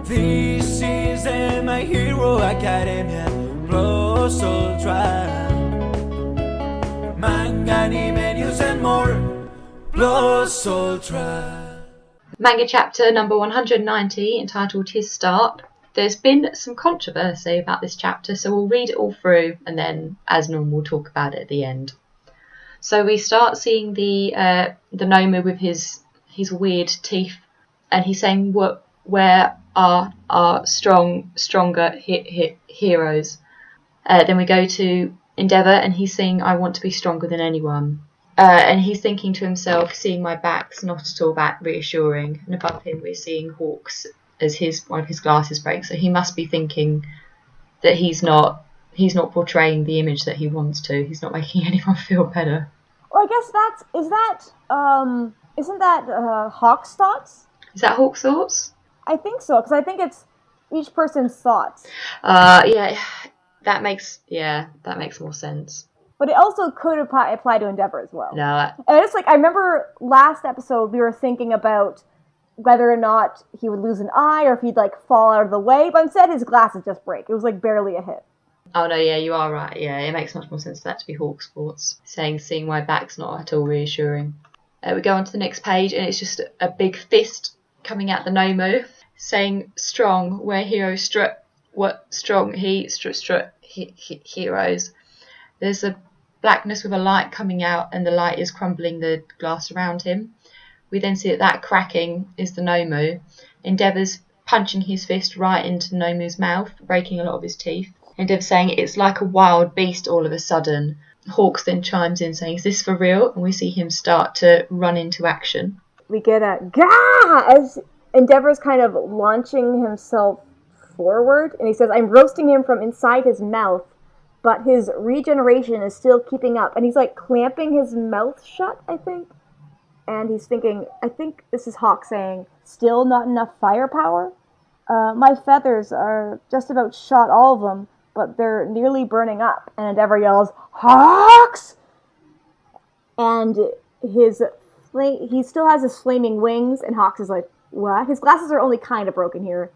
This is My Hero Academia Plus Ultra. Manga, anime, news and more. Plus Ultra. Manga chapter number 190, entitled His Start. There's been some controversy about this chapter, so we'll read it all through and then, as normal, we'll talk about it at the end. So we start seeing the Nomu with his weird teeth, and he's saying, "Where are our stronger heroes?" Then we go to Endeavour, and he's saying, "I want to be stronger than anyone." And he's thinking to himself, "Seeing my back's not at all that reassuring." And above him, we're seeing Hawks as one of his glasses breaks. So he must be thinking that he's not portraying the image that he wants to. He's not making anyone feel better. Well, I guess isn't that Hawk's thoughts? Is that Hawk's thoughts? I think so, because I think it's each person's thoughts. Yeah, that makes more sense. But it also could apply to Endeavour as well. No, and it's like, I remember last episode we were thinking about whether or not he would lose an eye or if he'd like fall out of the way, but instead his glasses just break. It was like barely a hit. Oh no, yeah, you are right. Yeah, it makes much more sense for that to be Hawk's thoughts, saying "seeing my back's not at all reassuring." We go on to the next page, and it's just a big fist coming out the Nomu, saying "strong, where heroes heroes." There's a blackness with a light coming out, and the light is crumbling the glass around him. We then see that cracking is the Nomu. Endeavour's punching his fist right into Nomu's mouth, breaking a lot of his teeth. Endeavour saying it's like a wild beast all of a sudden. Hawks then chimes in saying, "Is this for real?" And we see him start to run into action. We get a gah as Endeavour's kind of launching himself forward, and he says, "I'm roasting him from inside his mouth, but his regeneration is still keeping up." And he's like clamping his mouth shut, I think. And he's thinking, I think this is Hawk saying, "Still not enough firepower? My feathers are just about shot, all of them, but they're nearly burning up." And Endeavour yells, "Hawks!" And he still has his flaming wings, and Hawks is like, "What?" His glasses are only kind of broken here.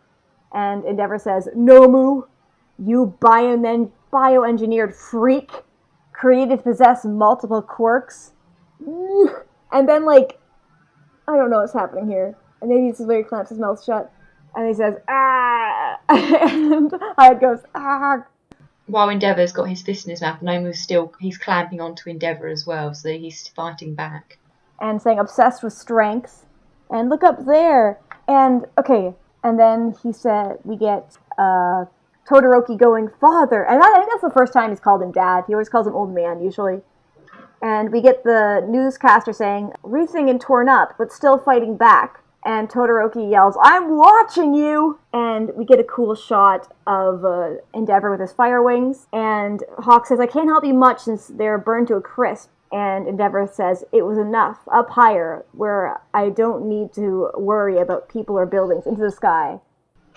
And Endeavour says, "Nomu, you bioengineered freak, created to possess multiple quirks." And then, like, I don't know what's happening here. And maybe this is where he clamps his mouth shut. And he says, "Ah!" And Hyde goes, "Ah!" While Endeavour's got his fist in his mouth, Nomu's he's clamping onto Endeavour as well, so he's fighting back. And saying, "Obsessed with strength. And look up there." And, okay, and then he said, we get Todoroki going, "Father." And I think that's the first time he's called him Dad. He always calls him Old Man, usually. And we get the newscaster saying, "Wreathing and torn up, but still fighting back." And Todoroki yells, "I'm watching you!" And we get a cool shot of Endeavour with his fire wings. And Hawk says, "I can't help you much since they're burned to a crisp." And Endeavour says, "It was enough. Up higher, where I don't need to worry about people or buildings, into the sky."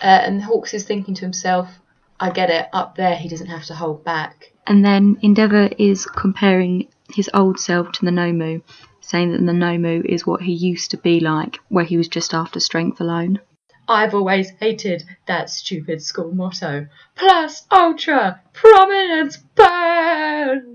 And Hawks is thinking to himself, "I get it. Up there, he doesn't have to hold back." And then Endeavour is comparing his old self to the Nomu, saying that the Nomu is what he used to be like, where he was just after strength alone. "I've always hated that stupid school motto. Plus ultra, prominence, burn!"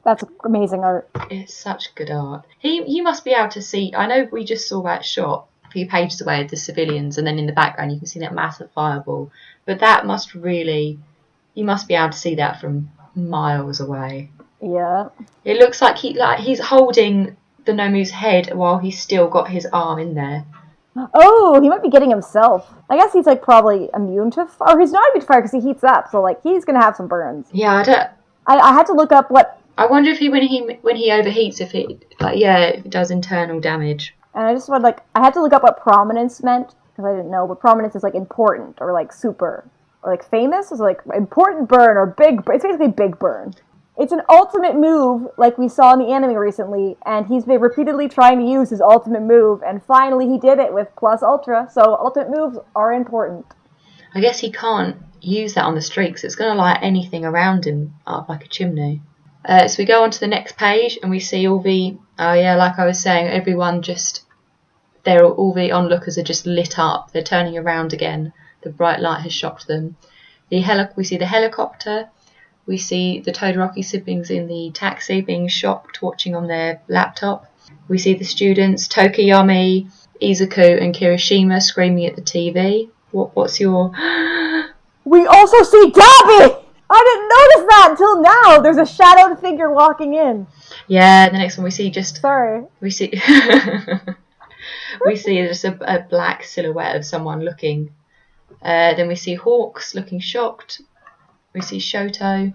That's amazing art. It's such good art. You must be able to see, I know we just saw that shot a few pages away of the civilians, and then in the background you can see that massive fireball. But that must really, you must be able to see that from miles away. Yeah. It looks like he's holding the Nomu's head while he's still got his arm in there. Oh, he might be getting himself. I guess he's like probably immune to fire. Or he's not immune to fire because he heats up, so like he's gonna have some burns. Yeah, I had to look up what. I wonder if when he overheats, if it does internal damage. And I had to look up what prominence meant because I didn't know. But prominence is like important or like super or like famous. Is like important burn or big. It's basically big burn. It's an ultimate move, like we saw in the anime recently, and he's been repeatedly trying to use his ultimate move, and finally he did it with Plus Ultra, so ultimate moves are important. I guess he can't use that on the street, because it's going to light anything around him up like a chimney. So we go on to the next page, and we see all the, like I was saying, everyone just all the onlookers are just lit up. They're turning around again. The bright light has shocked them. We see the helicopter. We see the Todoroki siblings in the taxi being shocked, watching on their laptop. We see the students, Tokiyami, Izuku and Kirishima screaming at the TV. What's your... We also see Dabi! I didn't notice that until now. There's a shadowed figure walking in. Yeah, the next one we see just... Sorry. We see... we see just a black silhouette of someone looking. Then we see Hawks looking shocked. We see Shoto.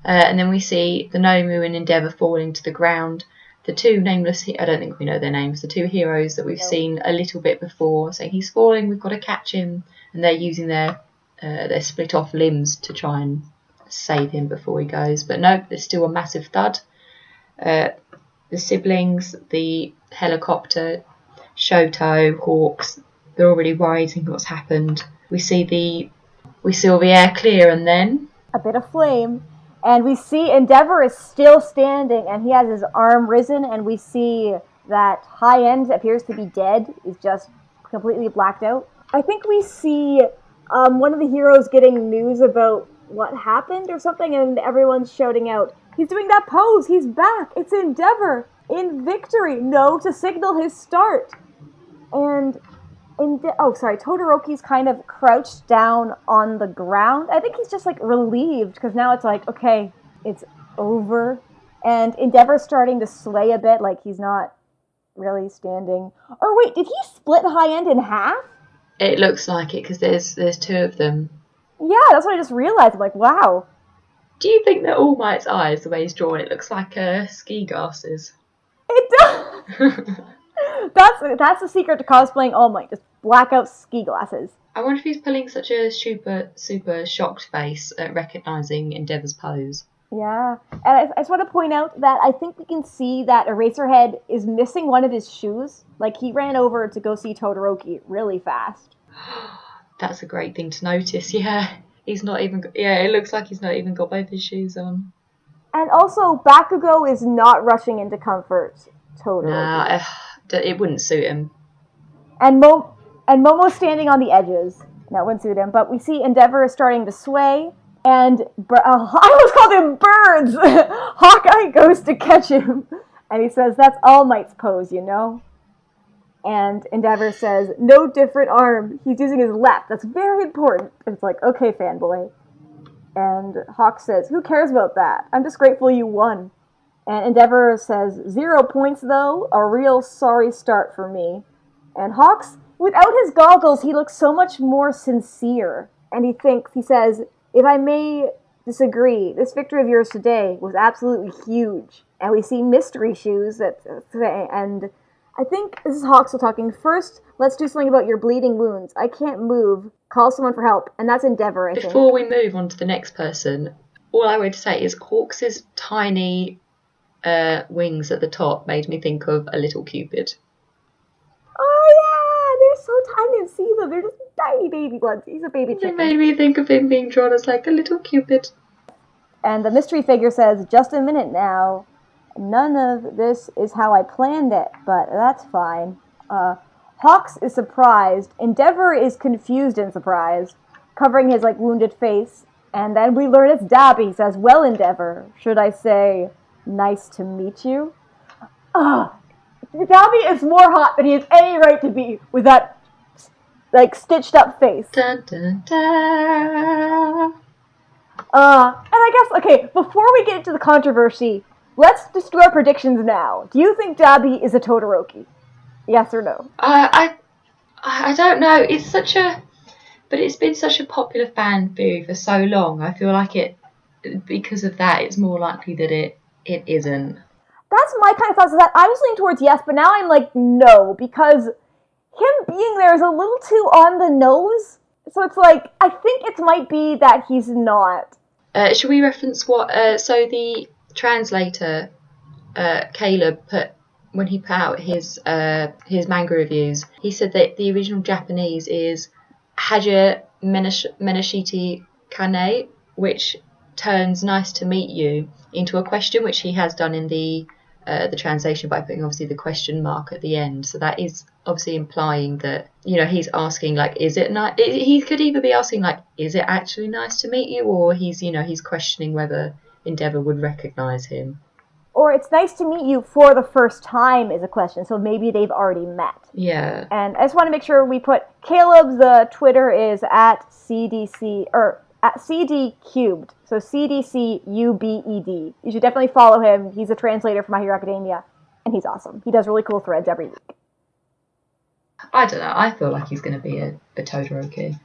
And then we see the Nomu and Endeavour falling to the ground. The two nameless... I don't think we know their names. The two heroes that we've seen a little bit before saying, he's falling, we've got to catch him. And they're using their split off limbs to try and save him before he goes. But no, there's still a massive thud. The siblings, the helicopter, Shoto, Hawks, they're already worried, thinking what's happened. We see all the air clear, and then a bit of flame, and we see Endeavour is still standing, and he has his arm risen, and we see that High End appears to be dead, is just completely blacked out. I think we see one of the heroes getting news about what happened or something, and everyone's shouting out, he's doing that pose, he's back, it's Endeavour, in victory, no, to signal his start. And, Todoroki's kind of crouched down on the ground. I think he's just, like, relieved, because now it's like, okay, it's over. And Endeavor's starting to sway a bit, like he's not really standing. Or wait, did he split High End in half? It looks like it, because there's two of them. Yeah, that's what I just realized. I'm like, wow. Do you think that All Might's eyes, the way he's drawn it, looks like ski glasses? It does! That's the secret to cosplaying All Might, just blackout ski glasses. I wonder if he's pulling such a super shocked face at recognising Endeavour's pose. Yeah, and I just want to point out that I think we can see that Eraserhead is missing one of his shoes. Like, he ran over to go see Todoroki really fast. That's a great thing to notice, yeah. He's not even... Yeah, it looks like he's not even got both his shoes on. And also, Bakugo is not rushing into comfort Todoroki. Nah, it wouldn't suit him. And Momo's standing on the edges. That wouldn't suit him. But we see Endeavour is starting to sway. And I almost called him Birds! Hawkeye goes to catch him. And he says, that's All Might's pose, you know? And Endeavour says, no different arm. He's using his left. That's very important. It's like, okay, fanboy. And Hawk says, who cares about that? I'm just grateful you won. And Endeavour says, 0 points, though. A real sorry start for me. And Hawks, without his goggles, he looks so much more sincere. And he says, if I may disagree, this victory of yours today was absolutely huge. And we see mystery shoes and I think this is Hawks talking. First, let's do something about your bleeding wounds. I can't move. Call someone for help. And that's Endeavour, I think. Before we move on to the next person, all I would say is Hawks' tiny wings at the top made me think of a little Cupid. Oh yeah, they're so tiny to see them. They're just tiny baby ones. He's a baby chicken. It made me think of him being drawn as like a little Cupid. And the mystery figure says, just a minute now. None of this is how I planned it, but that's fine. Hawks is surprised. Endeavour is confused and surprised, covering his, wounded face. And then we learn it's Dabi. He says, well, Endeavour, should I say, nice to meet you? Dabi is more hot than he has any right to be with that, stitched up face. Dun, dun, dun. And I guess, okay, before we get into the controversy, let's just do our predictions now. Do you think Dabi is a Todoroki? Yes or no? I don't know. But it's been such a popular fan theory for so long. I feel like because of that, it's more likely that it isn't. That's my kind of thoughts. Is that I was leaning towards yes, but now I'm like no, because him being there is a little too on the nose. So it's like, I think it might be that he's not. Should we reference what? So the translator, Caleb, when he put out his manga reviews, he said that the original Japanese is Haja Menashiti Kane, which turns nice to meet you into a question, which he has done in the the translation by putting obviously the question mark at the end. So that is obviously implying that, you know, he's asking like, is it nice? He could either be asking like, is it actually nice to meet you? Or he's, you know, he's questioning whether Endeavour would recognise him. Or it's nice to meet you for the first time is a question, so maybe they've already met. Yeah. And I just want to make sure we put Caleb's Twitter is at CDC, or at CD Cubed, so CDCUBED. You should definitely follow him. He's a translator for My Hero Academia, and he's awesome. He does really cool threads every week. I don't know. I feel like he's going to be a Todoroki.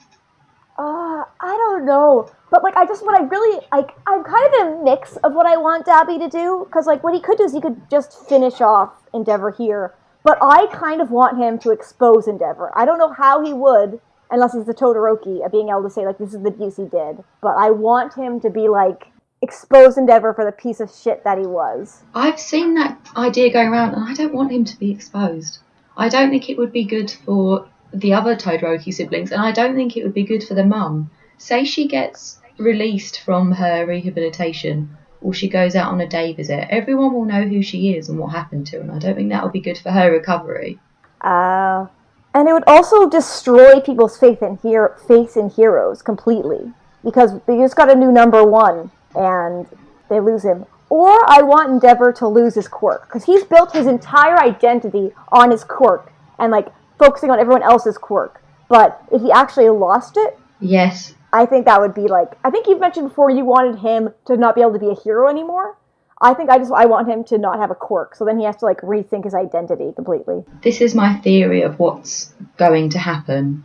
I don't know. But, like, what I really, like, I'm kind of in a mix of what I want Dabi to do. Because, like, what he could do is he could just finish off Endeavour here. But I kind of want him to expose Endeavour. I don't know how he would, unless he's the Todoroki, of being able to say, like, this is the abuse he did. But I want him to be, like, expose Endeavour for the piece of shit that he was. I've seen that idea going around, and I don't want him to be exposed. I don't think it would be good for the other Todoroki siblings, and I don't think it would be good for the mum. Say she gets released from her rehabilitation, or she goes out on a day visit, everyone will know who she is and what happened to her, and I don't think that would be good for her recovery. And it would also destroy people's faith in heroes completely, because they just got a new number one, and they lose him. Or I want Endeavour to lose his quirk, because he's built his entire identity on his quirk, and, like, focusing on everyone else's quirk. But if he actually lost it... Yes. I think that would be, like... I think you've mentioned before you wanted him to not be able to be a hero anymore. I think I want him to not have a quirk, so then he has to, like, rethink his identity completely. This is my theory of what's going to happen.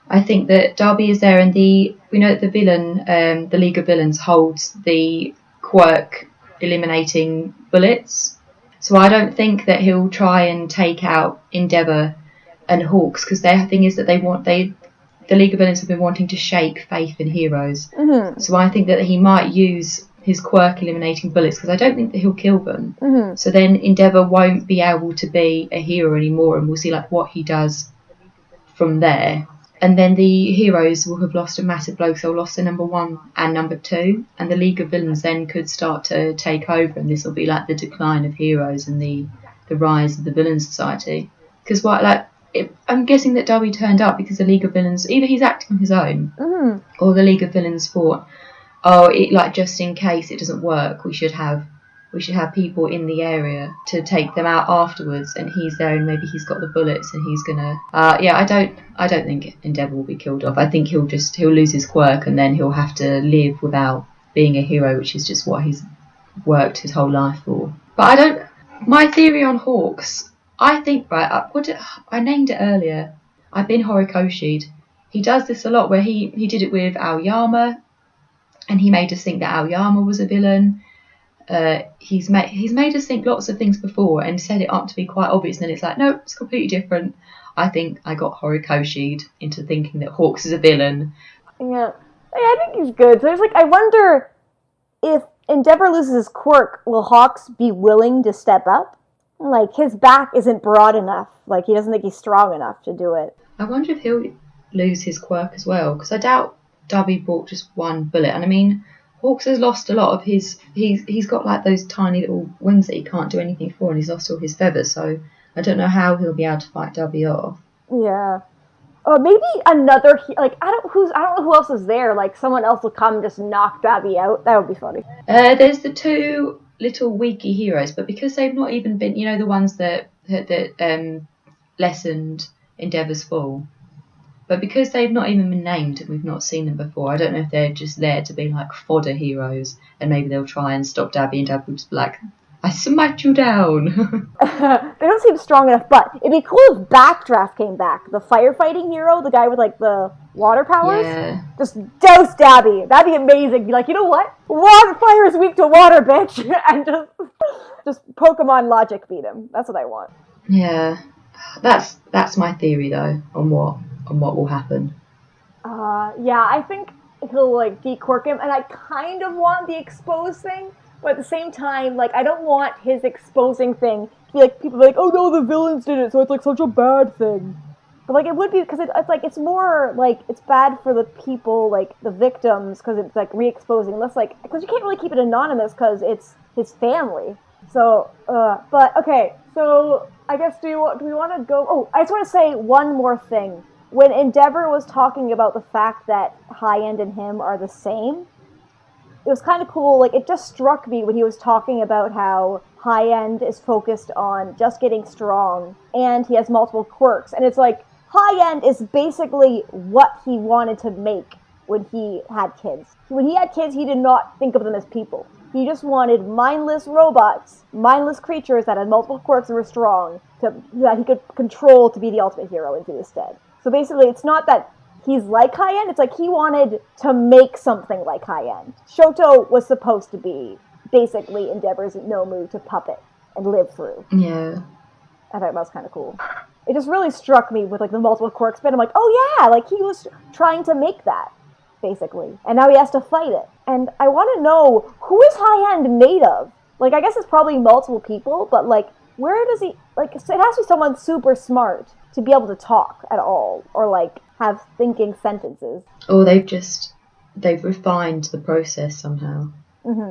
I think that Dabi is there, and we know that the villain, the League of Villains, holds the quirk eliminating bullets. So I don't think that he'll try and take out Endeavour and Hawks, because their thing is that the League of Villains have been wanting to shake faith in heroes. Mm-hmm. So I think that he might use his quirk eliminating bullets, because I don't think that he'll kill them. Mm-hmm. So then Endeavour won't be able to be a hero anymore, and we'll see like what he does from there. And then the heroes will have lost a massive blow, so they'll lost their number 1 and number 2, and the League of Villains then could start to take over, and this will be like the decline of heroes and the rise of the Villain Society. Because I'm guessing that Dabi turned up because the League of Villains, either he's acting on his own, Mm-hmm. or the League of Villains thought, just in case it doesn't work, we should have people in the area to take them out afterwards, and he's there, and maybe he's got the bullets, and he's gonna. I don't think Endeavour will be killed off. I think he'll lose his quirk, and then he'll have to live without being a hero, which is just what he's worked his whole life for. But my theory on Hawks, I think, right, I named it earlier. I've been Horikoshi'd. He does this a lot, where he did it with Aoyama, and he made us think that Aoyama was a villain. He's made us think lots of things before and set it up to be quite obvious, and then it's like, no, it's completely different. I think I got Horikoshi'd into thinking that Hawks is a villain. Yeah, I think he's good. So there's I wonder if Endeavour loses his quirk, will Hawks be willing to step up? Like, his back isn't broad enough. Like, he doesn't think he's strong enough to do it. I wonder if he'll lose his quirk as well, because I doubt Dabi brought just one bullet. And I mean, Hawks has lost a lot of his... He's got, like, those tiny little wings that he can't do anything for, and he's lost all his feathers, so I don't know how he'll be able to fight Dabi off. Yeah. Or maybe another... I don't know who else is there. Like, someone else will come and just knock Dabi out. That would be funny. There's the 2... little weaky heroes, but because they've not even been, you know, the ones that lessened Endeavour's fall, but because they've not even been named and we've not seen them before, I don't know if they're just there to be like fodder heroes, and maybe they'll try and stop Dabi, and Dabi will just be like, I smacked you down. They don't seem strong enough, but it'd be cool if Backdraft came back, the firefighting hero, the guy with like the water powers. Yeah. Just douse Dabi. That'd be amazing. Be like, you know what? Fire is weak to water, bitch, and just Pokemon logic beat him. That's what I want. Yeah, that's my theory though on what will happen. Yeah, I think he'll like dequirk him, and I kind of want the expose thing. But at the same time, like, I don't want his exposing thing to be like, people be like, oh no, the villains did it, so it's like such a bad thing. But like, it would be, because it's like, it's more like, it's bad for the people, like, the victims, because it's like re-exposing, unless like, because you can't really keep it anonymous, because it's his family. So, but okay. So I guess do we want to go? Oh, I just want to say one more thing. When Endeavor was talking about the fact that High End and him are the same, it was kind of cool. Like, it just struck me when he was talking about how High End is focused on just getting strong, and he has multiple quirks, and it's like High End is basically what he wanted to make when he had kids. When he had kids, he did not think of them as people. He just wanted mindless robots, mindless creatures that had multiple quirks and were strong, that he could control to be the ultimate hero into his stead. So basically, it's not that he's like High End, it's like he wanted to make something like High End. Shoto was supposed to be basically Endeavor's Nomu to puppet and live through. Yeah. I thought that was kind of cool. It just really struck me with like the multiple quirks bit. I'm like, oh yeah, like he was trying to make that, basically. And now he has to fight it. And I want to know, who is High End made of? Like, I guess it's probably multiple people, but like, where does he, like, it has to be someone super smart to be able to talk at all, or like have thinking sentences. Or they've refined the process somehow.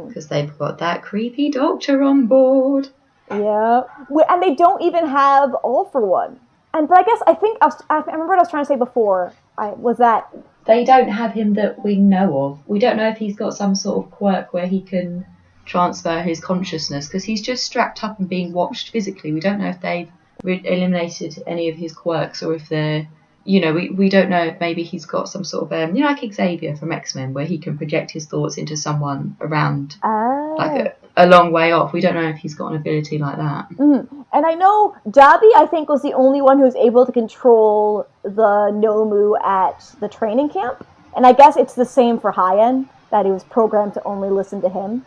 Because they've got that creepy doctor on board. Yeah. And they don't even have All for One. But I guess, I remember what I was trying to say before, was that they don't have him that we know of. We don't know if he's got some sort of quirk where he can transfer his consciousness, because he's just strapped up and being watched physically. We don't know if they've eliminated any of his quirks, or if they're, we don't know if maybe he's got some sort of, like Xavier from X-Men, where he can project his thoughts into someone around, like a long way off. We don't know if he's got an ability like that. And I know Dabi, I think, was the only one who was able to control the Nomu at the training camp. And I guess it's the same for High End, that he was programmed to only listen to him.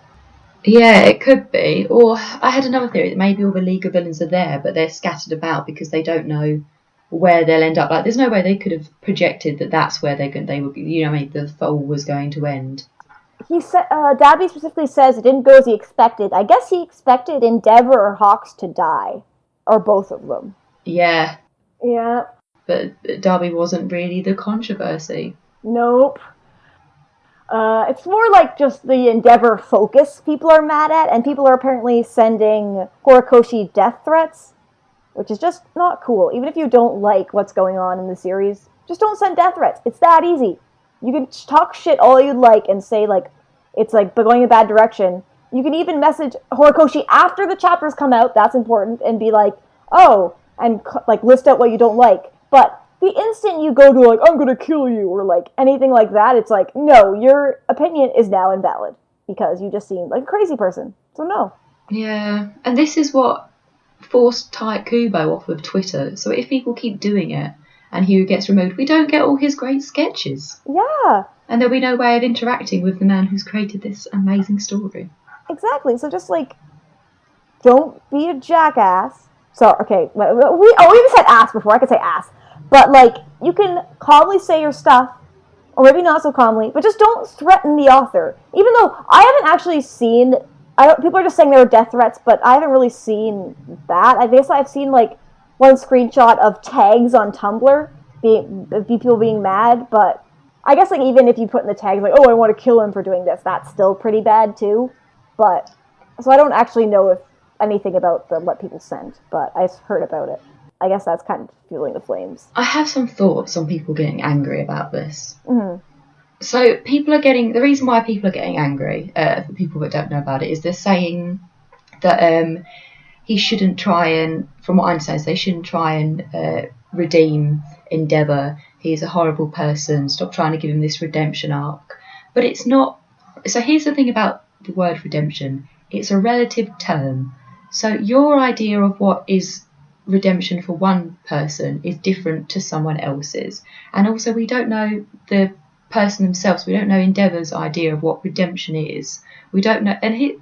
Yeah, it could be. Or I had another theory that maybe all the League of Villains are there, but they're scattered about because they don't know where they'll end up. Like, there's no way they could have projected that that's where they would be. The fall was going to end. He said, Dabi specifically says it didn't go as he expected. I guess he expected Endeavor or Hawks to die, or both of them. Yeah. Yeah. But Dabi wasn't really the controversy. Nope. It's more like just the Endeavor focus people are mad at, and people are apparently sending Horikoshi death threats, which is just not cool. Even if you don't like what's going on in the series, just don't send death threats. It's that easy. You can talk shit all you'd like and say, like, it's like going in a bad direction. You can even message Horikoshi after the chapters come out, that's important, and be like, oh, and like list out what you don't like. But the instant you go to like, I'm gonna kill you, or like anything like that, it's like, no, your opinion is now invalid because you just seemed like a crazy person. So no. Yeah, and this is what forced Tyke Kubo off of Twitter. So if people keep doing it and he gets removed, we don't get all his great sketches. Yeah. And there'll be no way of interacting with the man who's created this amazing story. Exactly. So just like, don't be a jackass. So, okay, we even said ass before. I could say ass. But, like, you can calmly say your stuff, or maybe not so calmly, but just don't threaten the author. Even though I haven't actually seen, people are just saying there were death threats, but I haven't really seen that. I guess I've seen, like, one screenshot of tags on Tumblr, people being mad, but I guess, like, even if you put in the tags, like, oh, I want to kill him for doing this, that's still pretty bad, too. But, so I don't actually know if anything about what people sent, but I've heard about it. I guess that's kind of fueling the flames. I have some thoughts on people getting angry about this. Mm-hmm. So the reason why people are getting angry, for people that don't know about it, is they're saying that he shouldn't try and, from what I understand, they shouldn't try and redeem Endeavour. He's a horrible person. Stop trying to give him this redemption arc. But it's not. So here's the thing about the word redemption. It's a relative term. So your idea of what is redemption for one person is different to someone else's. And also we don't know the person themselves. We don't know Endeavour's idea of what redemption is. We don't know. And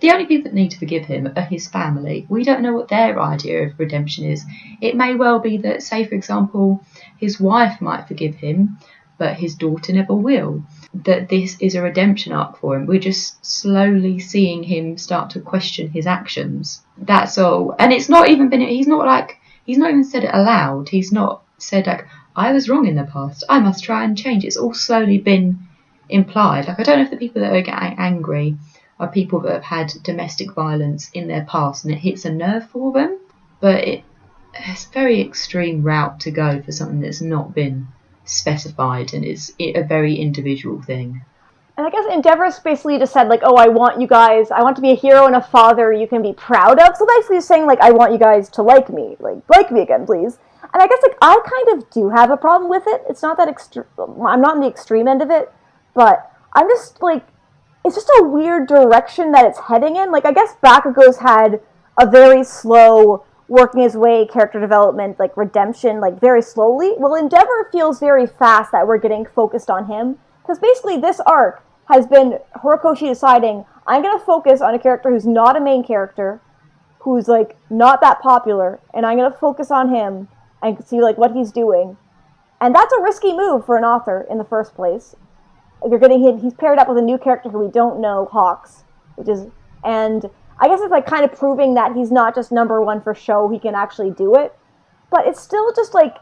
the only people that need to forgive him are his family. We don't know what their idea of redemption is. It may well be that, say, for example, his wife might forgive him, but his daughter never will. That this is a redemption arc for him. We're just slowly seeing him start to question his actions. That's all. And it's not even been, he's not even said it aloud. He's not said, like, I was wrong in the past, I must try and change. It's all slowly been implied. Like, I don't know if the people that are getting angry are people that have had domestic violence in their past and it hits a nerve for them. But it's a very extreme route to go for something that's not been specified and is a very individual thing. And I guess Endeavor's basically just said, like, oh, I want to be a hero and a father you can be proud of. So basically he's saying, like, I want you guys to like me again, please. And I guess, like, I kind of do have a problem with it. It's not that I'm not in the extreme end of it, but I'm just, like, it's just a weird direction that it's heading in. Like, I guess Bakugo's had a very slow working his way character development, like, redemption, like, very slowly. Well, Endeavor feels very fast that we're getting focused on him. Because basically this arc has been Horikoshi deciding, I'm going to focus on a character who's not a main character, who's, like, not that popular, and I'm going to focus on him and see, like, what he's doing. And that's a risky move for an author in the first place. You're getting him, he's paired up with a new character who we don't know, Hawks, and I guess it's, like, kind of proving that he's not just number one for show, he can actually do it. But it's still just, like,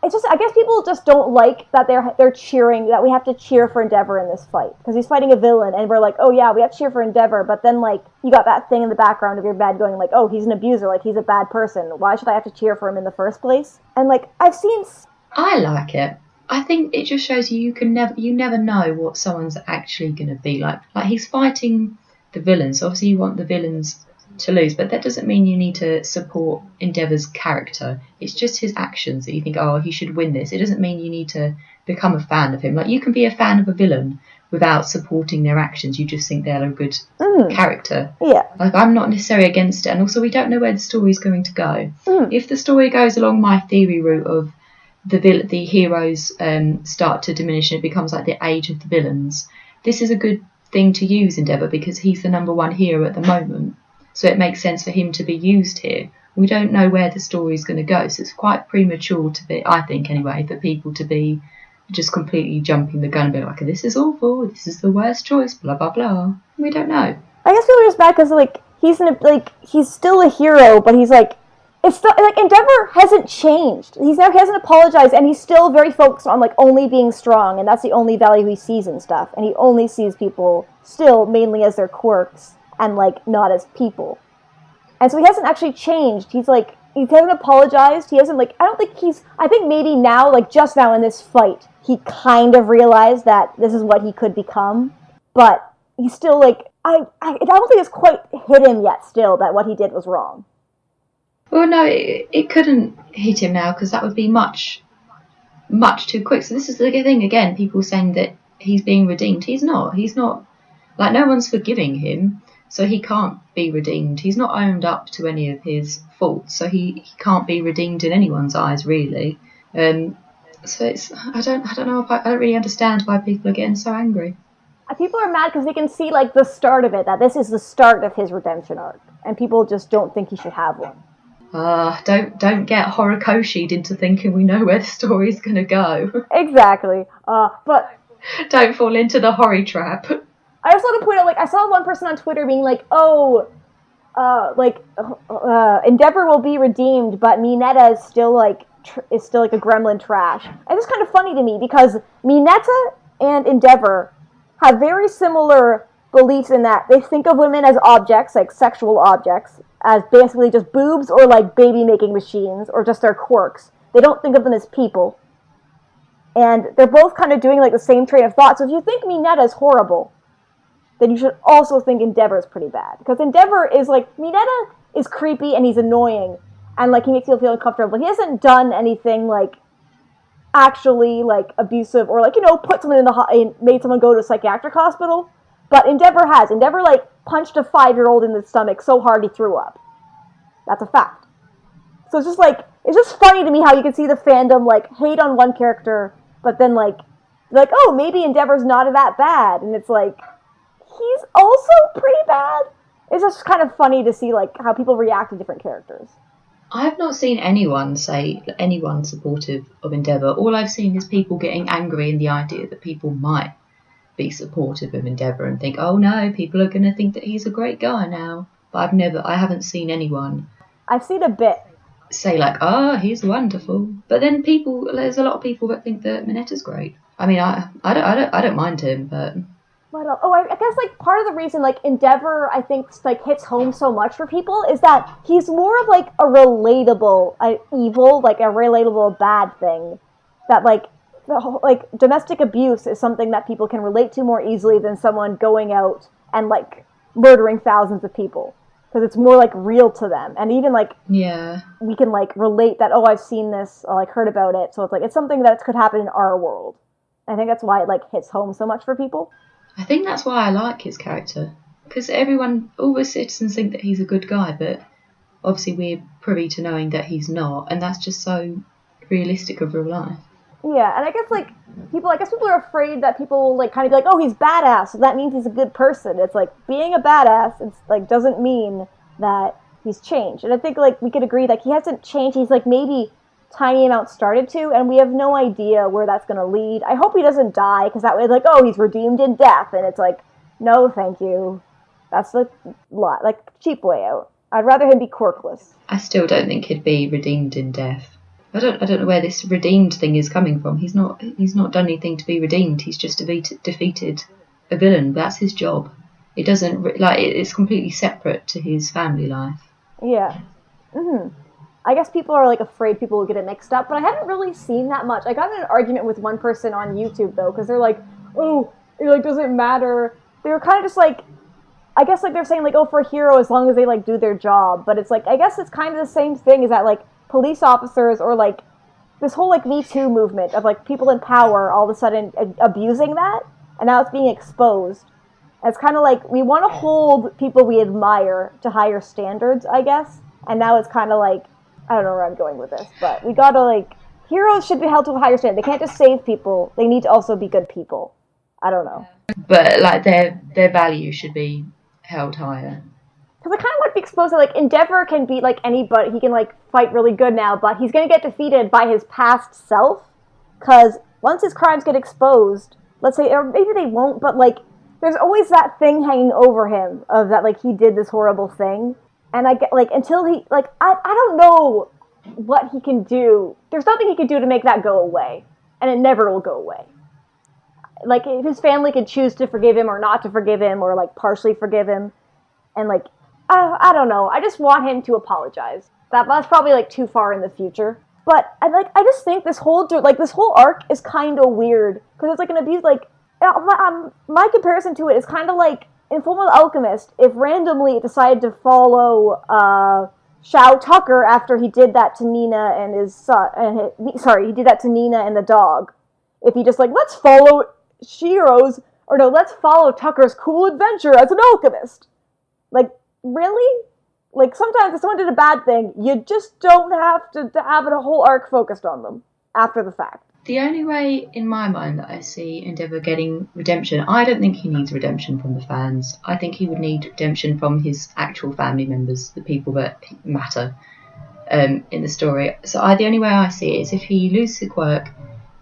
I guess people just don't like that they're cheering, that we have to cheer for Endeavor in this fight. Because he's fighting a villain, and we're like, oh yeah, we have to cheer for Endeavor, but then, like, you got that thing in the background of your bed going, like, oh, he's an abuser, like, he's a bad person. Why should I have to cheer for him in the first place? And, like, I like it. I think it just shows you never know what someone's actually going to be like. Like, he's fighting the villains. Obviously, you want the villains to lose, but that doesn't mean you need to support Endeavor's character. It's just his actions that you think, oh, he should win this. It doesn't mean you need to become a fan of him. Like, you can be a fan of a villain without supporting their actions. You just think they're a good character. Yeah. Like, I'm not necessarily against it, and also we don't know where the story's going to go. If the story goes along my theory route of the heroes start to diminish and it becomes like the age of the villains, this is a good thing to use Endeavor because he's the number one hero at the moment. So it makes sense for him to be used here. We don't know where the story's going to go, so it's quite premature to be, I think anyway, for people to be just completely jumping the gun and be like, this is awful, this is the worst choice, blah, blah, blah. We don't know. I guess people are just bad because, like, he's still a hero, but he's, like, it's still, like, Endeavor hasn't changed. He hasn't apologized, and he's still very focused on, like, only being strong, and that's the only value he sees in stuff. And he only sees people still mainly as their quirks and, like, not as people. And so he hasn't actually changed. He's, like, he hasn't apologized. He hasn't, like, I think maybe now, like, just now in this fight, he kind of realized that this is what he could become. But he's still, like, I don't think it's quite hit him yet still that what he did was wrong. Well, no, it couldn't hit him now because that would be much, much too quick. So this is the thing, again, people saying that he's being redeemed. He's not. Like, no one's forgiving him, so he can't be redeemed. He's not owned up to any of his faults, so he can't be redeemed in anyone's eyes, really. So it's, I don't know, I don't really understand why people are getting so angry. People are mad because they can see, like, the start of it, that this is the start of his redemption arc, and people just don't think he should have one. Don't get Horikoshi'd into thinking we know where the story's going to go. Exactly. But don't fall into the Hori trap. I just want to point out, like, I saw one person on Twitter being like, Endeavor will be redeemed, but Mineta is still, like, a gremlin trash. And it's kind of funny to me because Mineta and Endeavor have very similar beliefs in that they think of women as objects, like sexual objects, as basically just boobs or, like, baby-making machines or just their quirks. They don't think of them as people. And they're both kind of doing, like, the same train of thought. So if you think Mineta is horrible, then you should also think Endeavor is pretty bad. Because Endeavor is, like, Mineta is creepy and he's annoying. And, like, he makes you feel uncomfortable. He hasn't done anything, like, actually, like, abusive or, like, you know, put someone made someone go to a psychiatric hospital. But Endeavor has. Endeavor, like, punched a 5-year-old in the stomach so hard he threw up. That's a fact. So it's just, like, it's just funny to me how you can see the fandom, like, hate on one character, but then, like, oh, maybe Endeavor's not that bad. And it's like, he's also pretty bad. It's just kind of funny to see, like, how people react to different characters. I've not seen anyone supportive of Endeavor. All I've seen is people getting angry in the idea that people might be supportive of Endeavor and think, oh no, people are going to think that he's a great guy now. But I haven't seen anyone. I've seen a bit. Say, like, oh, he's wonderful. But then there's a lot of people that think that Mineta's great. I mean, I don't mind him, but But I guess like part of the reason like Endeavor I think like hits home so much for people is that he's more of like a relatable evil, like a relatable bad thing. That like like domestic abuse is something that people can relate to more easily than someone going out and like murdering thousands of people, because it's more like real to them, and even like we can like relate that, oh, I've seen this or like heard about it, so it's like it's something that could happen in our world. I think that's why it like hits home so much for people. I think that's why I like his character, because all the citizens think that he's a good guy, but obviously we're privy to knowing that he's not, and that's just so realistic of real life. Yeah, and I guess people are afraid that people will like kind of be like, oh, he's badass, so that means he's a good person. It's like being a badass, it's like doesn't mean that he's changed. And I think like we could agree that he hasn't changed. He's like maybe tiny amount started to, and we have no idea where that's going to lead. I hope he doesn't die, because that way, like, oh, he's redeemed in death, and it's like, no, thank you. That's the cheap way out. I'd rather him be quirkless. I still don't think he'd be redeemed in death. I don't know where this redeemed thing is coming from. He's not done anything to be redeemed. He's just defeated a villain. That's his job. It doesn't it's completely separate to his family life. Yeah. Mm-hmm. I guess people are like afraid people will get it mixed up, but I haven't really seen that much. I got in an argument with one person on YouTube though, because they're like, oh, it like doesn't matter. They were kind of just like, I guess like they're saying like, oh, for a hero as long as they like do their job, but it's like I guess it's kind of the same thing. Is that like police officers or like this whole like Me Too movement of like people in power all of a sudden abusing that, and now it's being exposed. And it's kind of like we want to hold people we admire to higher standards, I guess, and now it's kind of like, I don't know where I'm going with this, but we gotta like, heroes should be held to a higher standard. They can't just save people. They need to also be good people. I don't know. But like their value should be held higher. Because I kind of want to be exposed that like Endeavor can beat like anybody. He can like fight really good now, but he's gonna get defeated by his past self. Because once his crimes get exposed, let's say, or maybe they won't, but like there's always that thing hanging over him of that like he did this horrible thing. And I get like until he like I don't know what he can do. There's nothing he can do to make that go away, and it never will go away. Like if his family can choose to forgive him or not to forgive him, or like partially forgive him, and like I don't know. I just want him to apologize. That's probably like too far in the future. But I just think this whole arc is kind of weird, because it's like an abuse. Like my comparison to it is kind of like in Fullmetal Alchemist, if randomly it decided to follow Shao Tucker after he did that to Nina and his son, he did that to Nina and the dog. If he just like, let's follow let's follow Tucker's cool adventure as an alchemist. Like, really? Like, sometimes if someone did a bad thing, you just don't have to have a whole arc focused on them after the fact. The only way, in my mind, that I see Endeavor getting redemption, I don't think he needs redemption from the fans. I think he would need redemption from his actual family members, the people that matter in the story. So the only way I see it is if he loses the quirk,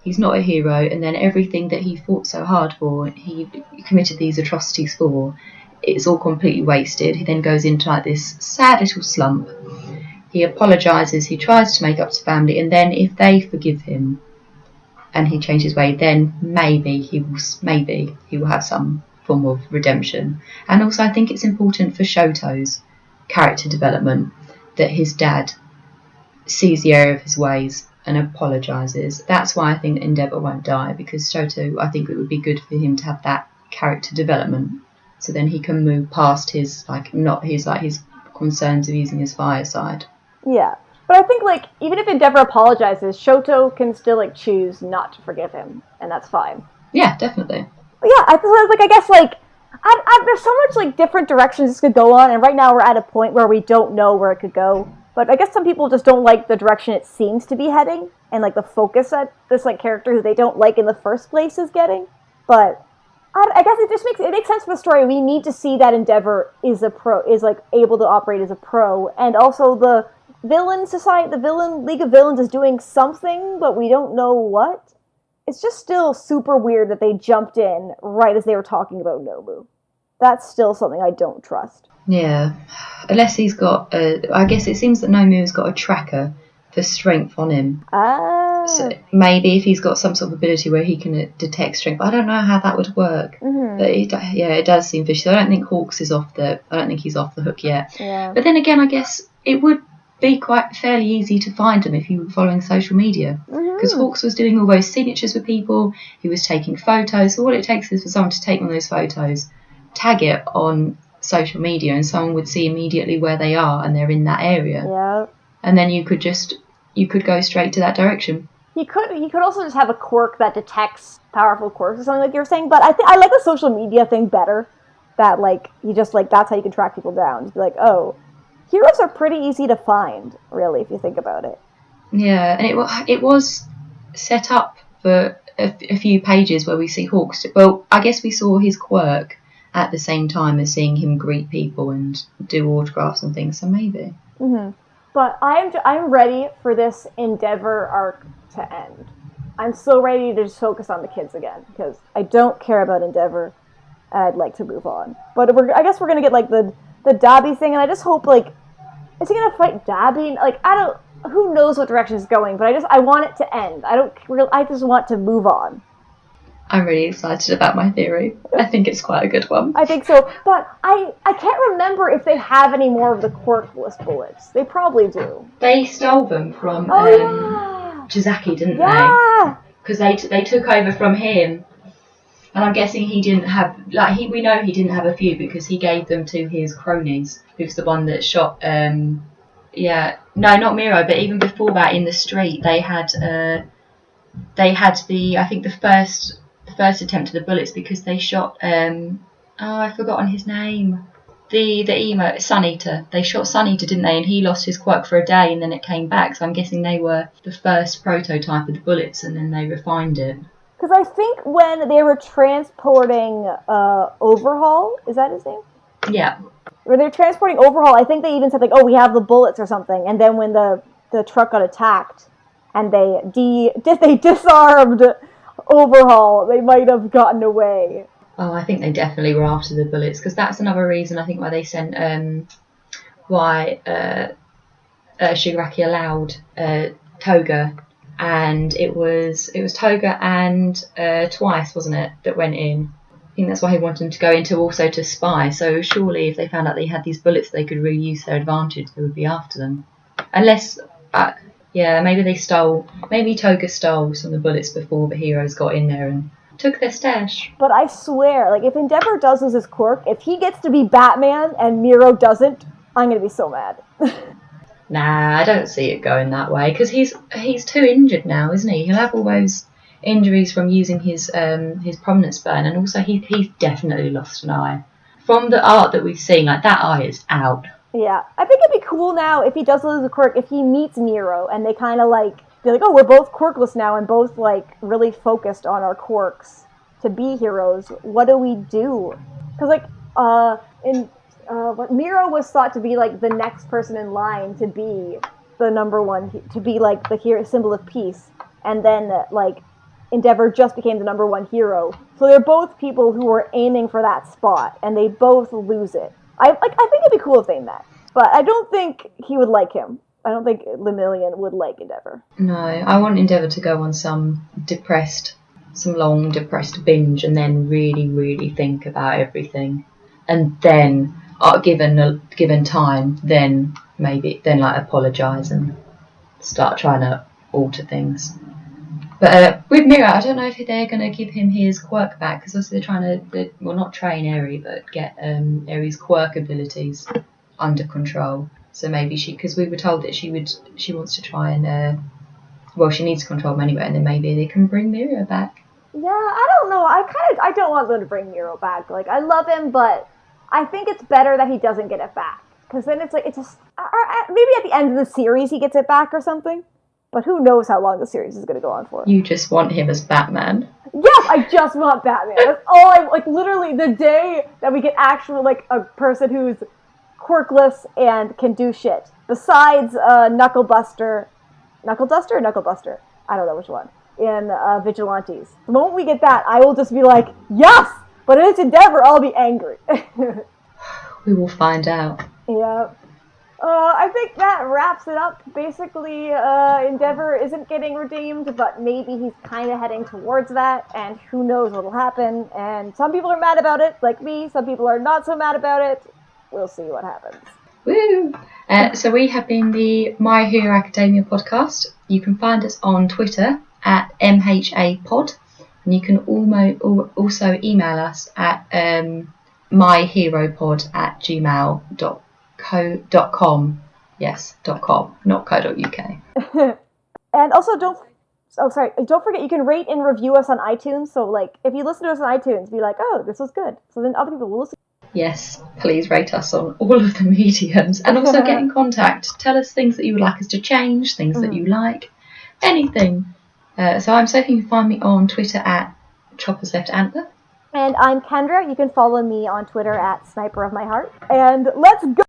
he's not a hero, and then everything that he fought so hard for, he committed these atrocities for, it's all completely wasted. He then goes into like this sad little slump. He apologises, he tries to make up to family, and then if they forgive him and he changes his way, then maybe he will have some form of redemption. And also I think it's important for Shoto's character development that his dad sees the error of his ways and apologises. That's why I think Endeavor won't die, because Shoto, I think it would be good for him to have that character development, so then he can move past his concerns of using his fire side. Yeah. But I think, like, even if Endeavor apologizes, Shoto can still, like, choose not to forgive him, and that's fine. Yeah, definitely. But yeah, I guess, there's so much, like, different directions this could go on, and right now we're at a point where we don't know where it could go. But I guess some people just don't like the direction it seems to be heading, and, like, the focus that this, like, character who they don't like in the first place is getting. But I guess it makes sense for the story. We need to see that Endeavor is able to operate as a pro, and also the villain League of Villains is doing something, but we don't know what. It's just still super weird that they jumped in right as they were talking about Nobu. That's still something I don't trust. Yeah, unless he's got I guess it seems that Nobu's got a tracker for strength on him. Ah. So maybe if he's got some sort of ability where he can detect strength, but I don't know how that would work. Mm-hmm. But it does seem fishy. So I don't think Hawks is off the. I don't think he's off the hook yet. Yeah. But then again, I guess it would be quite fairly easy to find him if you were following social media, because Hawks was doing all those signatures with people. He was taking photos. So all it takes is for someone to take one of those photos, tag it on social media, and someone would see immediately where they are and they're in that area. Yeah. And then you could go straight to that direction. He could also just have a quirk that detects powerful quirks or something like you were saying. But I like the social media thing better. That like you just like that's how you can track people down. Just be like, oh, heroes are pretty easy to find, really, if you think about it. Yeah, and it was set up for a few pages where we see Hawks. Well, I guess we saw his quirk at the same time as seeing him greet people and do autographs and things. So maybe. Mm-hmm. But I'm ready for this Endeavor arc to end. I'm so ready to just focus on the kids again because I don't care about Endeavor. And I'd like to move on. But I guess we're gonna get like the Dobby thing, and I just hope like is he gonna fight Dobby? Like who knows what direction it's going, but I want it to end. I just want to move on. I'm really excited about my theory. I think it's quite a good one. I think so, but I can't remember if they have any more of the quirkless bullets. They probably do. They stole them from Jizaki, didn't they? Because they took over from him. And I'm guessing he didn't have, we know he didn't have a few because he gave them to his cronies, who's the one that shot, no, not Miro, but even before that in the street, they had the first attempt at the bullets because they shot, I've forgotten his name, the emo, Sun Eater. They shot Sun Eater, didn't they? And he lost his quirk for a day and then it came back. So I'm guessing they were the first prototype of the bullets and then they refined it. Because I think when they were transporting Overhaul, is that his name? Yeah. When they were transporting Overhaul, I think they even said, like, oh, we have the bullets or something. And then when the truck got attacked and they disarmed Overhaul, they might have gotten away. Oh, I think they definitely were after the bullets, because that's another reason, I think, why they sent, Shigaraki allowed Toga. And it was Toga and Twice, wasn't it, that went in. I think that's why he wanted them to go into also to spy. So surely if they found out they had these bullets they could really use their advantage, they would be after them. Unless, maybe Toga stole some of the bullets before the heroes got in there and took their stash. But I swear, like, if Endeavor does lose his quirk, if he gets to be Batman and Miro doesn't, I'm going to be so mad. Nah, I don't see it going that way, because he's too injured now, isn't he? He'll have all those injuries from using his prominence burn, and also he's definitely lost an eye. From the art that we've seen, like, that eye is out. Yeah, I think it'd be cool now if he does lose a quirk, if he meets Miro, and they kind of, like, be like, oh, we're both quirkless now, and both, like, really focused on our quirks to be heroes. What do we do? Because, like, Miro was thought to be like the next person in line to be the number one, to be like the hero, symbol of peace, and then like Endeavor just became the number one hero. So they're both people who were aiming for that spot, and they both lose it. I think it'd be cool if they met, but I don't think he would like him. I don't think Lemillion would like Endeavor. No, I want Endeavor to go on some long depressed binge, and then really, really think about everything, and then. Given time, then like apologise and start trying to alter things. But with Mira, I don't know if they're going to give him his quirk back, because obviously they're trying to, not train Eri, but get Eri's quirk abilities under control. So maybe because we were told that she wants to try and she needs to control him anyway, and then maybe they can bring Mira back. Yeah, I don't know. I don't want them to bring Miro back. Like, I love him, but I think it's better that he doesn't get it back. Because then it's like, maybe at the end of the series he gets it back or something. But who knows how long the series is going to go on for. You just want him as Batman. Yes, I just want Batman. That's all I, like, literally the day that we get actually, like, a person who's quirkless and can do shit. Besides Knucklebuster. Knuckleduster or Knucklebuster? I don't know which one. In Vigilantes. The moment we get that, I will just be like, yes! But if it's Endeavor, I'll be angry. We will find out. Yeah. I think that wraps it up. Basically, Endeavor isn't getting redeemed, but maybe he's kind of heading towards that, and who knows what'll happen. And some people are mad about it, like me. Some people are not so mad about it. We'll see what happens. Woo! So we have been the My Hero Academia podcast. You can find us on Twitter at MHA Pod, and you can also email us at myheropod@gmail.com. Yes, .com, not .co.uk. And also don't forget you can rate and review us on iTunes. So like if you listen to us on iTunes, be like, oh, this was good. So then other people will listen. Yes, please rate us on all of the mediums, and also get in contact. Tell us things that you would like us to change, things that you like, anything. So I'm Sophie. You can find me on Twitter at Chopper's Left Antler. And I'm Kendra. You can follow me on Twitter at Sniper of My Heart. And let's go!